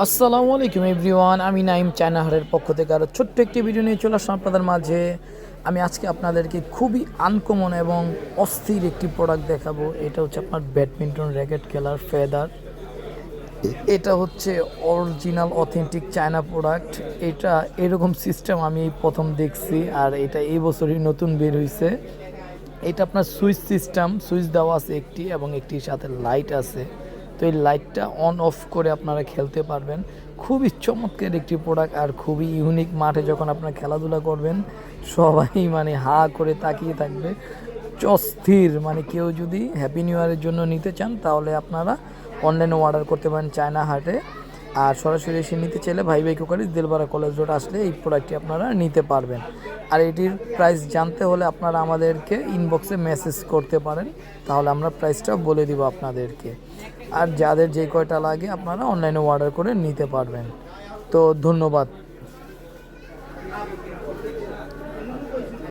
আসসালামু আলাইকুম এভরিওয়ান, আমি নাইম চায়না হারের পক্ষ থেকে আরও ছোট্ট একটি ভিডিও নিয়ে চলে আসলাম আপনাদের মাঝে। আমি আজকে আপনাদেরকে খুবই আনকমন এবং অস্থির একটি প্রোডাক্ট দেখাবো। এটা হচ্ছে আপনার ব্যাডমিন্টন র্যাকেট খেলার ফেদার। এটা হচ্ছে অরিজিনাল অথেন্টিক চায়না প্রোডাক্ট। এটা এরকম সিস্টেম আমি এই প্রথম দেখছি, আর এটা এই বছরই নতুন বের হয়েছে। এটা আপনার সুইচ সিস্টেম, সুইচ দেওয়া আছে একটি এবং একটির সাথে লাইট আছে। তো এই লাইটটা অন অফ করে আপনারা খেলতে পারবেন। খুবই চমৎকার একটি প্রোডাক্ট আর খুবই ইউনিক। মাঠে যখন আপনারা খেলাধুলা করবেন সবাই মানে হা করে তাকিয়ে থাকবে। অস্থির, মানে কেউ যদি হ্যাপি নিউ ইয়ারের জন্য নিতে চান তাহলে আপনারা অনলাইনে অর্ডার করতে পারেন চায়না হাটে। আর সরাসরি এসে নিতে চাইলে ভাই ভাই কোকারিজ দিলবারা কলেজ রোড আসলে এই প্রোডাক্টটি আপনারা নিতে পারবেন। আর এটির প্রাইস জানতে হলে আপনারা আমাদেরকে ইনবক্সে মেসেজ করতে পারেন, তাহলে আমরা প্রাইসটা বলে দিব আপনাদেরকে। আর যাদের যে কয়টা লাগে আপনারা অনলাইনে অর্ডার করে নিতে পারবেন। তো ধন্যবাদ।